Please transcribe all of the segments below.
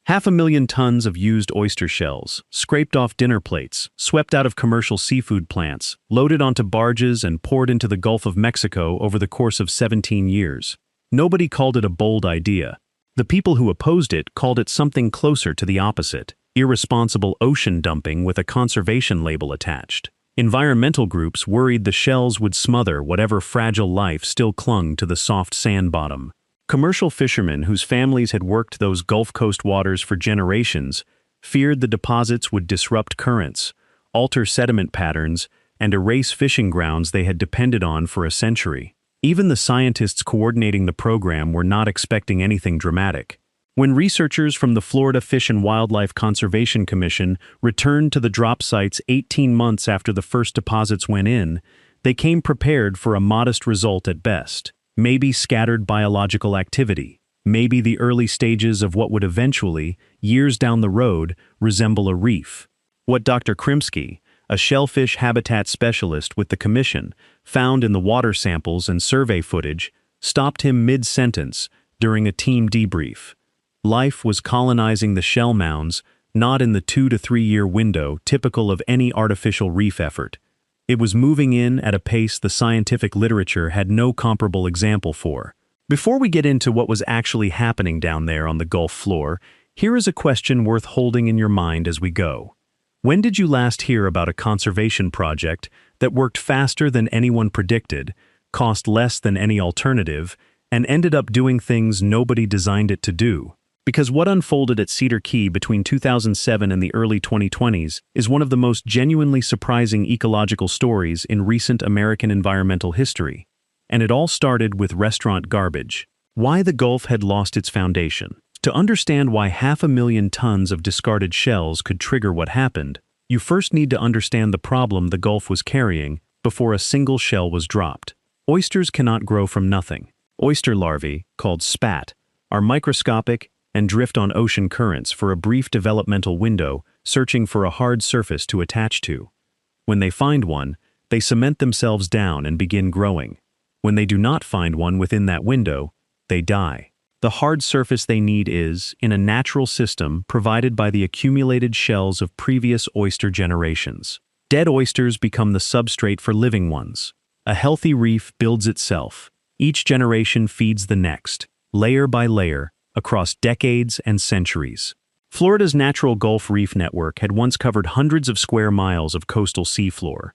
500,000 tons of used oyster shells, scraped off dinner plates, swept out of commercial seafood plants, loaded onto barges and poured into the Gulf of Mexico over the course of 17 years. Nobody called it a bold idea. The people who opposed it called it something closer to the opposite: irresponsible ocean dumping with a conservation label attached. Environmental groups worried the shells would smother whatever fragile life still clung to the soft sand bottom. Commercial fishermen whose families had worked those Gulf Coast waters for generations feared the deposits would disrupt currents, alter sediment patterns, and erase fishing grounds they had depended on for a century. Even the scientists coordinating the program were not expecting anything dramatic. When researchers from the Florida Fish and Wildlife Conservation Commission returned to the drop sites 18 months after the first deposits went in, they came prepared for a modest result at best. Maybe scattered biological activity, maybe the early stages of what would eventually, years down the road, resemble a reef. What Dr. Krimsky, a shellfish habitat specialist with the Commission, found in the water samples and survey footage stopped him mid-sentence during a team debrief. Life was colonizing the shell mounds, not in the 2 to 3 year window typical of any artificial reef effort. It was moving in at a pace the scientific literature had no comparable example for. Before we get into what was actually happening down there on the Gulf floor, here is a question worth holding in your mind as we go. When did you last hear about a conservation project that worked faster than anyone predicted, cost less than any alternative, and ended up doing things nobody designed it to do? Because what unfolded at Cedar Key between 2007 and the early 2020s is one of the most genuinely surprising ecological stories in recent American environmental history. And it all started with restaurant garbage. Why the Gulf had lost its foundation. To understand why 500,000 tons of discarded shells could trigger what happened, you first need to understand the problem the Gulf was carrying before a single shell was dropped. Oysters cannot grow from nothing. Oyster larvae, called spat, are microscopic and drift on ocean currents for a brief developmental window, searching for a hard surface to attach to. When they find one, they cement themselves down and begin growing. When they do not find one within that window, they die. The hard surface they need is, in a natural system, provided by the accumulated shells of previous oyster generations. Dead oysters become the substrate for living ones. A healthy reef builds itself. Each generation feeds the next, layer by layer, across decades and centuries. Florida's natural Gulf Reef network had once covered hundreds of square miles of coastal seafloor.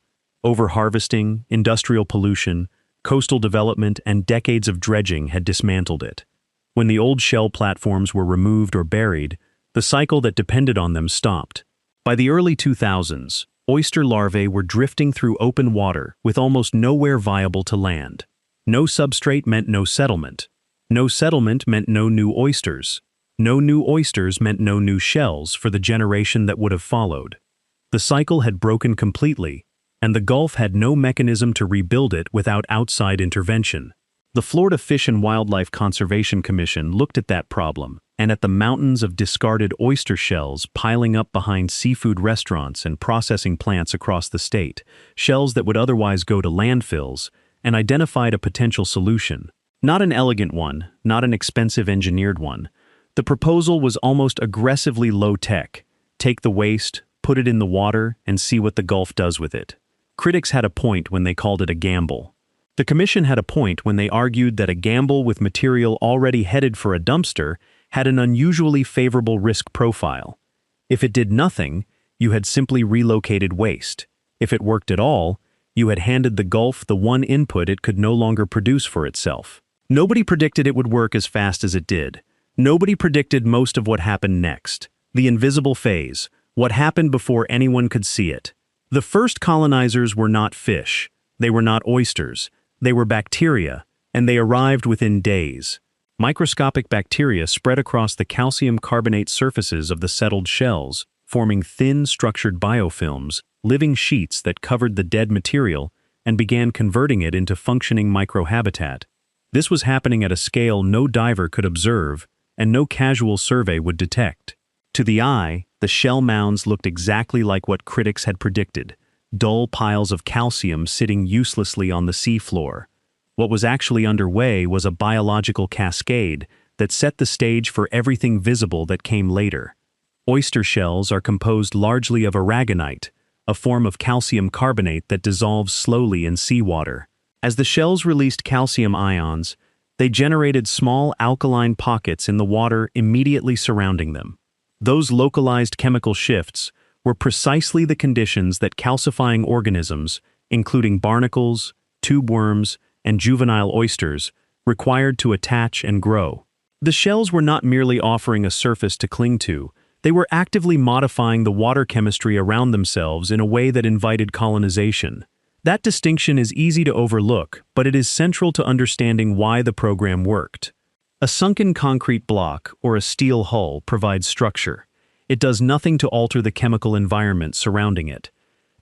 Overharvesting, industrial pollution, coastal development, and decades of dredging had dismantled it. When the old shell platforms were removed or buried, the cycle that depended on them stopped. By the early 2000s, oyster larvae were drifting through open water with almost nowhere viable to land. No substrate meant no settlement. No settlement meant no new oysters. No new oysters meant no new shells for the generation that would have followed. The cycle had broken completely, and the Gulf had no mechanism to rebuild it without outside intervention. The Florida Fish and Wildlife Conservation Commission looked at that problem and at the mountains of discarded oyster shells piling up behind seafood restaurants and processing plants across the state, shells that would otherwise go to landfills, and identified a potential solution. Not an elegant one, not an expensive engineered one. The proposal was almost aggressively low-tech. Take the waste, put it in the water, and see what the Gulf does with it. Critics had a point when they called it a gamble. The Commission had a point when they argued that a gamble with material already headed for a dumpster had an unusually favorable risk profile. If it did nothing, you had simply relocated waste. If it worked at all, you had handed the Gulf the one input it could no longer produce for itself. Nobody predicted it would work as fast as it did. Nobody predicted most of what happened next. The invisible phase, what happened before anyone could see it. The first colonizers were not fish. They were not oysters. They were bacteria, and they arrived within days. Microscopic bacteria spread across the calcium carbonate surfaces of the settled shells, forming thin, structured biofilms, living sheets that covered the dead material and began converting it into functioning microhabitat. This was happening at a scale no diver could observe and no casual survey would detect. To the eye, the shell mounds looked exactly like what critics had predicted, dull piles of calcium sitting uselessly on the seafloor. What was actually underway was a biological cascade that set the stage for everything visible that came later. Oyster shells are composed largely of aragonite, a form of calcium carbonate that dissolves slowly in seawater. As the shells released calcium ions, they generated small alkaline pockets in the water immediately surrounding them. Those localized chemical shifts were precisely the conditions that calcifying organisms, including barnacles, tube worms, and juvenile oysters, required to attach and grow. The shells were not merely offering a surface to cling to, they were actively modifying the water chemistry around themselves in a way that invited colonization. That distinction is easy to overlook, but it is central to understanding why the program worked. A sunken concrete block or a steel hull provides structure. It does nothing to alter the chemical environment surrounding it.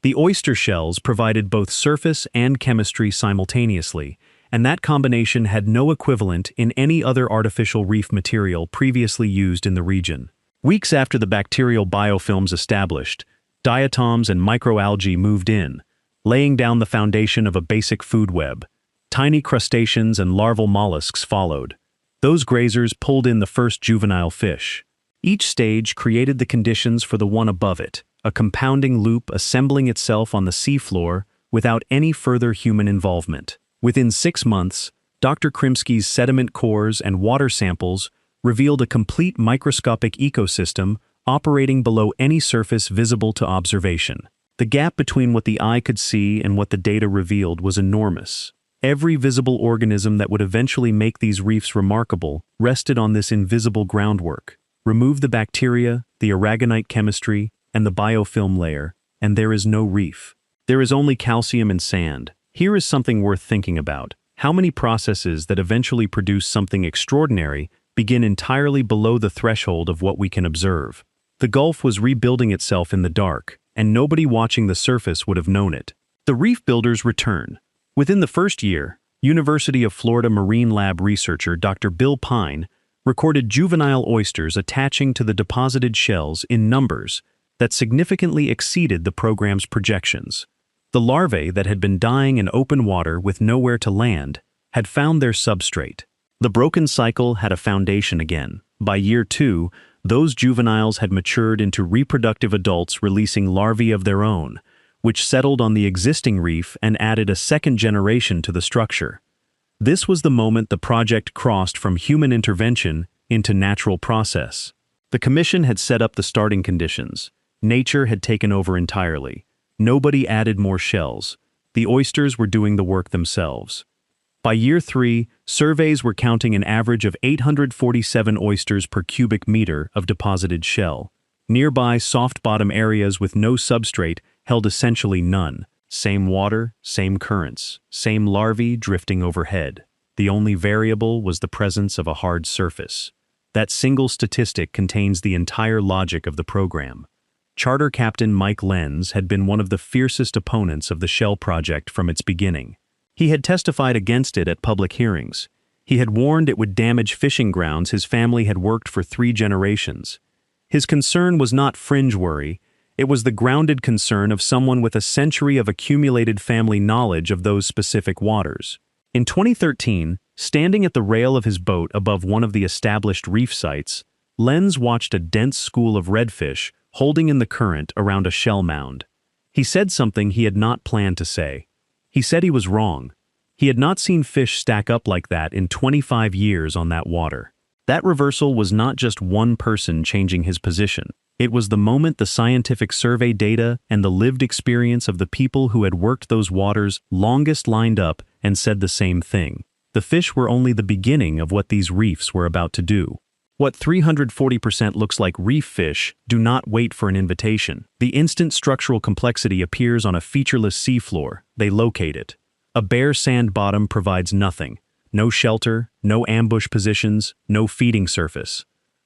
The oyster shells provided both surface and chemistry simultaneously, and that combination had no equivalent in any other artificial reef material previously used in the region. Weeks after the bacterial biofilms established, diatoms and microalgae moved in, laying down the foundation of a basic food web. Tiny crustaceans and larval mollusks followed. Those grazers pulled in the first juvenile fish. Each stage created the conditions for the one above it, a compounding loop assembling itself on the seafloor without any further human involvement. Within 6 months, Dr. Krimsky's sediment cores and water samples revealed a complete microscopic ecosystem operating below any surface visible to observation. The gap between what the eye could see and what the data revealed was enormous. Every visible organism that would eventually make these reefs remarkable rested on this invisible groundwork. Remove the bacteria, the aragonite chemistry, and the biofilm layer, and there is no reef. There is only calcium and sand. Here is something worth thinking about. How many processes that eventually produce something extraordinary begin entirely below the threshold of what we can observe? The Gulf was rebuilding itself in the dark, and nobody watching the surface would have known it. The reef builders return. Within the first year, University of Florida Marine Lab researcher Dr. Bill Pine recorded juvenile oysters attaching to the deposited shells in numbers that significantly exceeded the program's projections. The larvae that had been dying in open water with nowhere to land had found their substrate. The broken cycle had a foundation again. By year 2, those juveniles had matured into reproductive adults releasing larvae of their own, which settled on the existing reef and added a second generation to the structure. This was the moment the project crossed from human intervention into natural process. The commission had set up the starting conditions. Nature had taken over entirely. Nobody added more shells. The oysters were doing the work themselves. By year 3, surveys were counting an average of 847 oysters per cubic meter of deposited shell. Nearby soft-bottom areas with no substrate held essentially none. Same water, same currents, same larvae drifting overhead. The only variable was the presence of a hard surface. That single statistic contains the entire logic of the program. Charter Captain Mike Lenz had been one of the fiercest opponents of the Shell project from its beginning. He had testified against it at public hearings. He had warned it would damage fishing grounds his family had worked for 3 generations. His concern was not fringe worry, it was the grounded concern of someone with a century of accumulated family knowledge of those specific waters. In 2013, standing at the rail of his boat above one of the established reef sites, Lenz watched a dense school of redfish holding in the current around a shell mound. He said something he had not planned to say. He said he was wrong. He had not seen fish stack up like that in 25 years on that water. That reversal was not just one person changing his position. It was the moment the scientific survey data and the lived experience of the people who had worked those waters longest lined up and said the same thing. The fish were only the beginning of what these reefs were about to do. What 340% looks like reef fish do not wait for an invitation. The instant structural complexity appears on a featureless seafloor, they locate it. A bare sand bottom provides nothing. No shelter, no ambush positions, no feeding surface.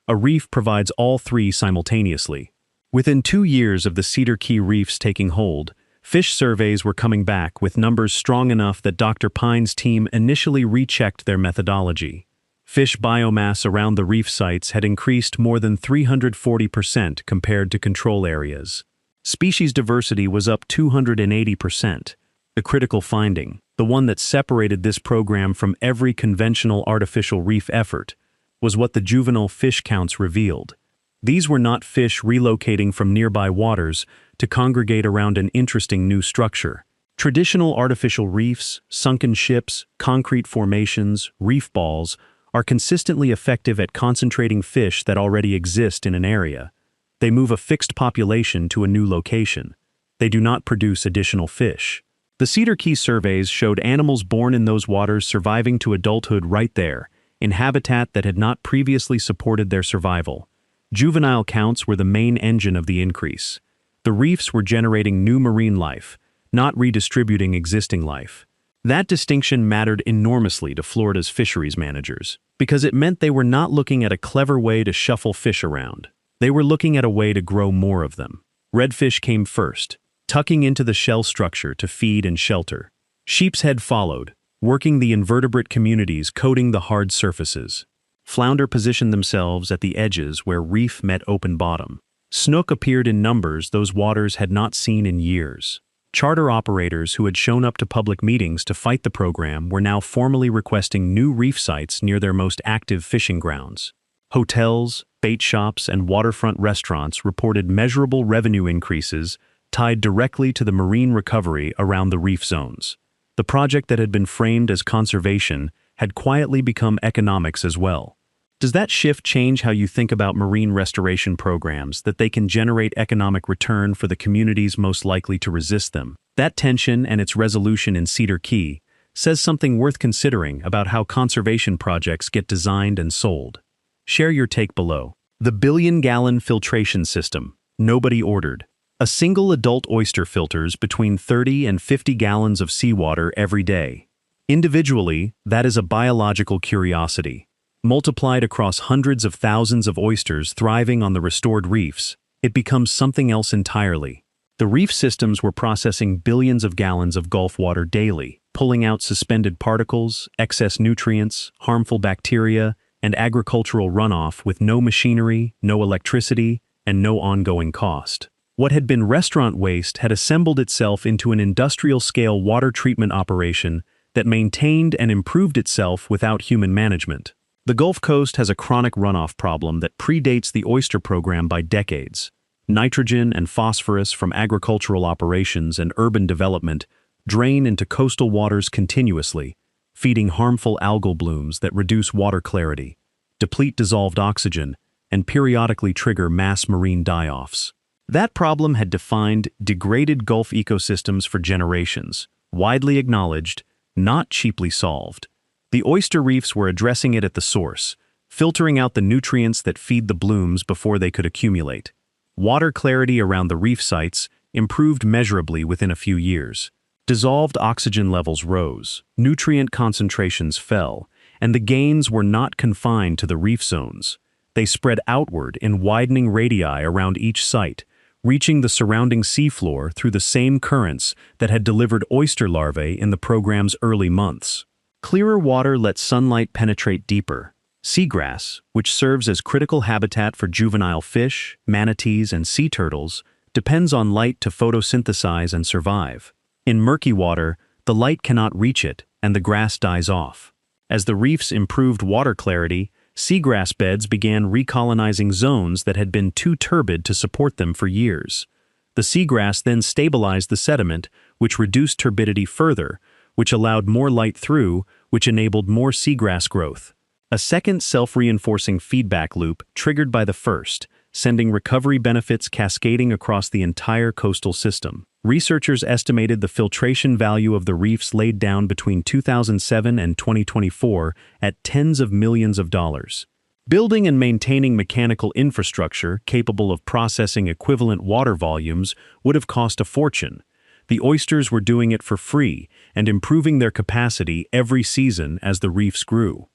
A reef provides all 3 simultaneously. Within 2 years of the Cedar Key reefs taking hold, fish surveys were coming back with numbers strong enough that Dr. Pine's team initially rechecked their methodology. Fish biomass around the reef sites had increased more than 340% compared to control areas. Species diversity was up 280%. The critical finding, the one that separated this program from every conventional artificial reef effort, was what the juvenile fish counts revealed. These were not fish relocating from nearby waters to congregate around an interesting new structure. Traditional artificial reefs, sunken ships, concrete formations, reef balls are consistently effective at concentrating fish that already exist in an area. They move a fixed population to a new location. They do not produce additional fish. The Cedar Key surveys showed animals born in those waters surviving to adulthood right there, in habitat that had not previously supported their survival. Juvenile counts were the main engine of the increase. The reefs were generating new marine life, not redistributing existing life. That distinction mattered enormously to Florida's fisheries managers, because it meant they were not looking at a clever way to shuffle fish around. They were looking at a way to grow more of them. Redfish came first, tucking into the shell structure to feed and shelter. Sheepshead followed, working the invertebrate communities coating the hard surfaces. Flounder positioned themselves at the edges where reef met open bottom. Snook appeared in numbers those waters had not seen in years. Charter operators who had shown up to public meetings to fight the program were now formally requesting new reef sites near their most active fishing grounds. Hotels, bait shops, and waterfront restaurants reported measurable revenue increases tied directly to the marine recovery around the reef zones. The project that had been framed as conservation had quietly become economics as well. Does that shift change how you think about marine restoration programs, that they can generate economic return for the communities most likely to resist them? That tension and its resolution in Cedar Key says something worth considering about how conservation projects get designed and sold. Share your take below. The billion-gallon filtration system. Nobody ordered. A single adult oyster filters between 30 and 50 gallons of seawater every day. Individually, that is a biological curiosity. Multiplied across hundreds of thousands of oysters thriving on the restored reefs, it becomes something else entirely. The reef systems were processing billions of gallons of Gulf water daily, pulling out suspended particles, excess nutrients, harmful bacteria, and agricultural runoff with no machinery, no electricity, and no ongoing cost. What had been restaurant waste had assembled itself into an industrial-scale water treatment operation that maintained and improved itself without human management. The Gulf Coast has a chronic runoff problem that predates the oyster program by decades. Nitrogen and phosphorus from agricultural operations and urban development drain into coastal waters continuously, feeding harmful algal blooms that reduce water clarity, deplete dissolved oxygen, and periodically trigger mass marine die-offs. That problem had defined degraded Gulf ecosystems for generations, widely acknowledged, not cheaply solved. The oyster reefs were addressing it at the source, filtering out the nutrients that feed the blooms before they could accumulate. Water clarity around the reef sites improved measurably within a few years. Dissolved oxygen levels rose, nutrient concentrations fell, and the gains were not confined to the reef zones. They spread outward in widening radii around each site, reaching the surrounding seafloor through the same currents that had delivered oyster larvae in the program's early months. Clearer water lets sunlight penetrate deeper. Seagrass, which serves as critical habitat for juvenile fish, manatees, and sea turtles, depends on light to photosynthesize and survive. In murky water, the light cannot reach it, and the grass dies off. As the reefs improved water clarity, seagrass beds began recolonizing zones that had been too turbid to support them for years. The seagrass then stabilized the sediment, which reduced turbidity further, which allowed more light through, which enabled more seagrass growth. A second self-reinforcing feedback loop triggered by the first, sending recovery benefits cascading across the entire coastal system. Researchers estimated the filtration value of the reefs laid down between 2007 and 2024 at tens of millions of dollars. Building and maintaining mechanical infrastructure capable of processing equivalent water volumes would have cost a fortune. The oysters were doing it for free and improving their capacity every season as the reefs grew.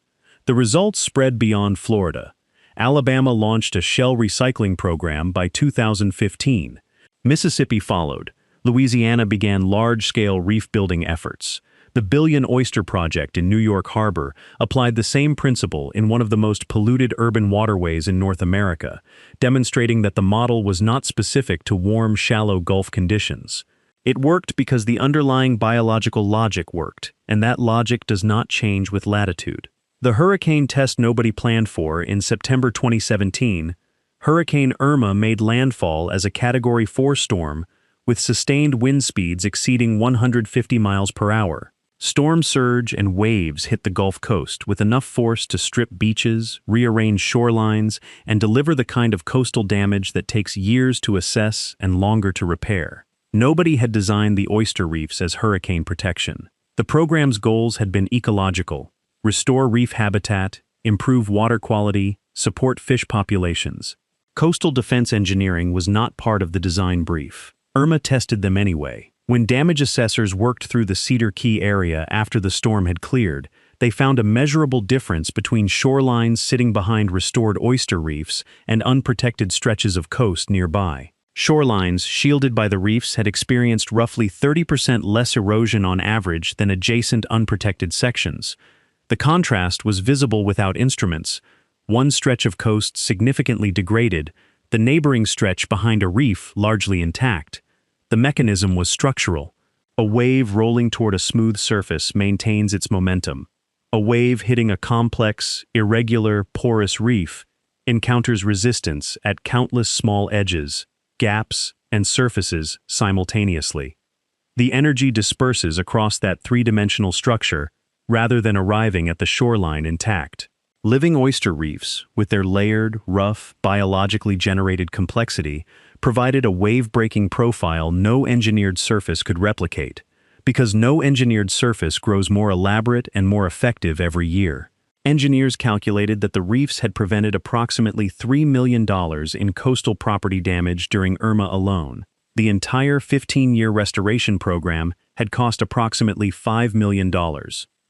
The results spread beyond Florida. Alabama launched a shell recycling program by 2015. Mississippi followed. Louisiana began large-scale reef-building efforts. The Billion Oyster Project in New York Harbor applied the same principle in one of the most polluted urban waterways in North America, demonstrating that the model was not specific to warm, shallow Gulf conditions. It worked because the underlying biological logic worked, and that logic does not change with latitude. The hurricane test nobody planned for in September 2017, Hurricane Irma made landfall as a Category 4 storm with sustained wind speeds exceeding 150 miles per hour. Storm surge and waves hit the Gulf Coast with enough force to strip beaches, rearrange shorelines, and deliver the kind of coastal damage that takes years to assess and longer to repair. Nobody had designed the oyster reefs as hurricane protection. The program's goals had been ecological: restore reef habitat, improve water quality, support fish populations. Coastal defense engineering was not part of the design brief. Irma tested them anyway. When damage assessors worked through the Cedar Key area after the storm had cleared, they found a measurable difference between shorelines sitting behind restored oyster reefs and unprotected stretches of coast nearby. Shorelines shielded by the reefs had experienced roughly 30% less erosion on average than adjacent unprotected sections. The contrast was visible without instruments. One stretch of coast significantly degraded, the neighboring stretch behind a reef largely intact. The mechanism was structural. A wave rolling toward a smooth surface maintains its momentum. A wave hitting a complex, irregular, porous reef encounters resistance at countless small edges, gaps, and surfaces simultaneously. The energy disperses across that three-dimensional structure rather than arriving at the shoreline intact. Living oyster reefs, with their layered, rough, biologically generated complexity, provided a wave-breaking profile no engineered surface could replicate, because no engineered surface grows more elaborate and more effective every year. Engineers calculated that the reefs had prevented approximately $3 million in coastal property damage during Irma alone. The entire 15-year restoration program had cost approximately $5 million.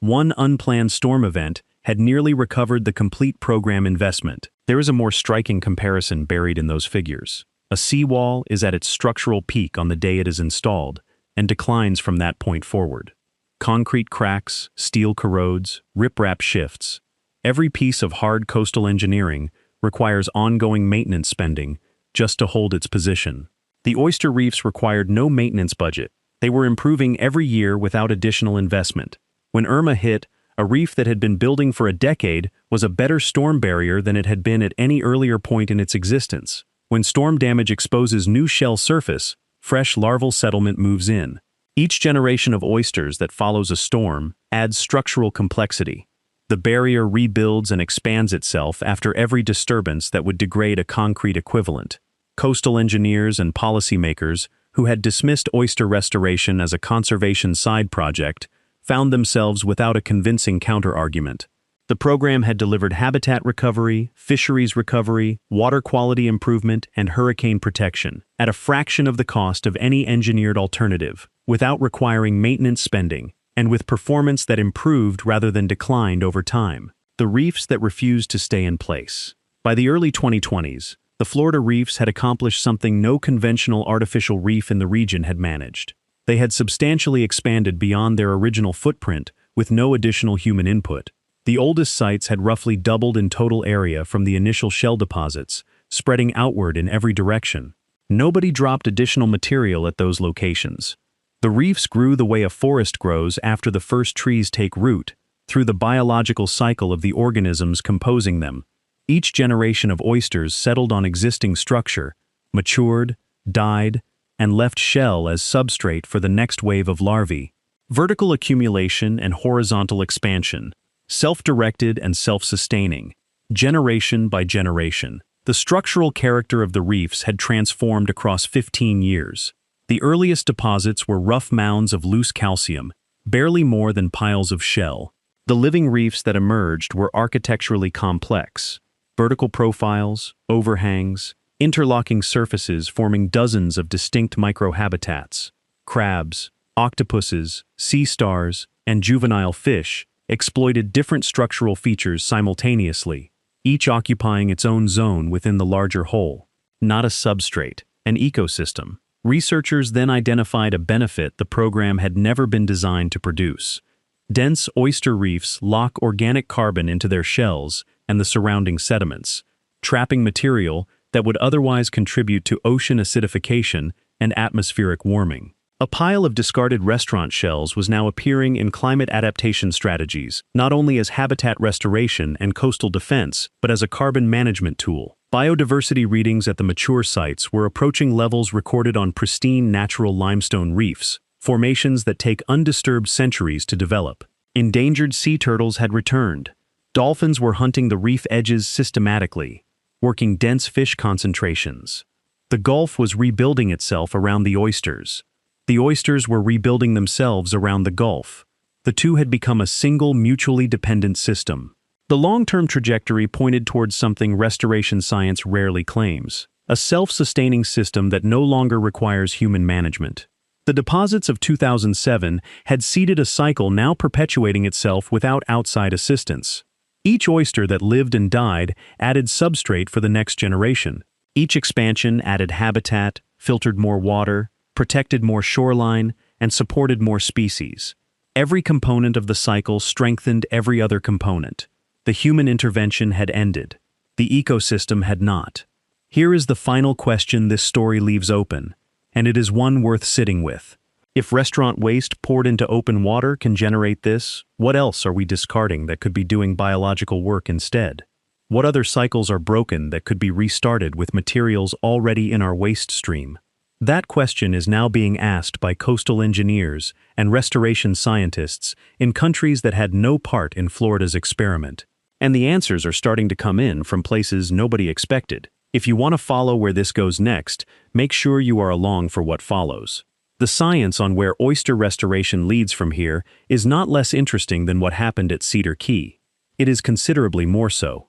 One unplanned storm event had nearly recovered the complete program investment. There is a more striking comparison buried in those figures. A seawall is at its structural peak on the day it is installed, and declines from that point forward. Concrete cracks, steel corrodes, riprap shifts. Every piece of hard coastal engineering requires ongoing maintenance spending just to hold its position. The oyster reefs required no maintenance budget. They were improving every year without additional investment. When Irma hit, a reef that had been building for a decade was a better storm barrier than it had been at any earlier point in its existence. When storm damage exposes new shell surface, fresh larval settlement moves in. Each generation of oysters that follows a storm adds structural complexity. The barrier rebuilds and expands itself after every disturbance that would degrade a concrete equivalent. Coastal engineers and policymakers, who had dismissed oyster restoration as a conservation side project, found themselves without a convincing counter-argument. The program had delivered habitat recovery, fisheries recovery, water quality improvement, and hurricane protection, at a fraction of the cost of any engineered alternative, without requiring maintenance spending, and with performance that improved rather than declined over time. The reefs that refused to stay in place. By the early 2020s, the Florida reefs had accomplished something no conventional artificial reef in the region had managed. They had substantially expanded beyond their original footprint with no additional human input. The oldest sites had roughly doubled in total area from the initial shell deposits, spreading outward in every direction. Nobody dropped additional material at those locations. The reefs grew the way a forest grows after the first trees take root, through the biological cycle of the organisms composing them. Each generation of oysters settled on existing structure, matured, died, and left shell as substrate for the next wave of larvae. Vertical accumulation and horizontal expansion, self-directed and self-sustaining, generation by generation. The structural character of the reefs had transformed across 15 years. The earliest deposits were rough mounds of loose calcium, barely more than piles of shell. The living reefs that emerged were architecturally complex. Vertical profiles, overhangs, interlocking surfaces forming dozens of distinct microhabitats. Crabs, octopuses, sea stars, and juvenile fish exploited different structural features simultaneously, each occupying its own zone within the larger whole. Not a substrate, an ecosystem. Researchers then identified a benefit the program had never been designed to produce. Dense oyster reefs lock organic carbon into their shells and the surrounding sediments, trapping material that would otherwise contribute to ocean acidification and atmospheric warming. A pile of discarded restaurant shells was now appearing in climate adaptation strategies, not only as habitat restoration and coastal defense, but as a carbon management tool. Biodiversity readings at the mature sites were approaching levels recorded on pristine natural limestone reefs, formations that take undisturbed centuries to develop. Endangered sea turtles had returned. Dolphins were hunting the reef edges systematically, working dense fish concentrations. The Gulf was rebuilding itself around the oysters. The oysters were rebuilding themselves around the Gulf. The two had become a single mutually dependent system. The long-term trajectory pointed towards something restoration science rarely claims: a self-sustaining system that no longer requires human management. The deposits of 2007 had seeded a cycle now perpetuating itself without outside assistance. Each oyster that lived and died added substrate for the next generation. Each expansion added habitat, filtered more water, protected more shoreline, and supported more species. Every component of the cycle strengthened every other component. The human intervention had ended. The ecosystem had not. Here is the final question this story leaves open, and it is one worth sitting with. If restaurant waste poured into open water can generate this, what else are we discarding that could be doing biological work instead? What other cycles are broken that could be restarted with materials already in our waste stream? That question is now being asked by coastal engineers and restoration scientists in countries that had no part in Florida's experiment. And the answers are starting to come in from places nobody expected. If you want to follow where this goes next, make sure you are along for what follows. The science on where oyster restoration leads from here is not less interesting than what happened at Cedar Key. It is considerably more so.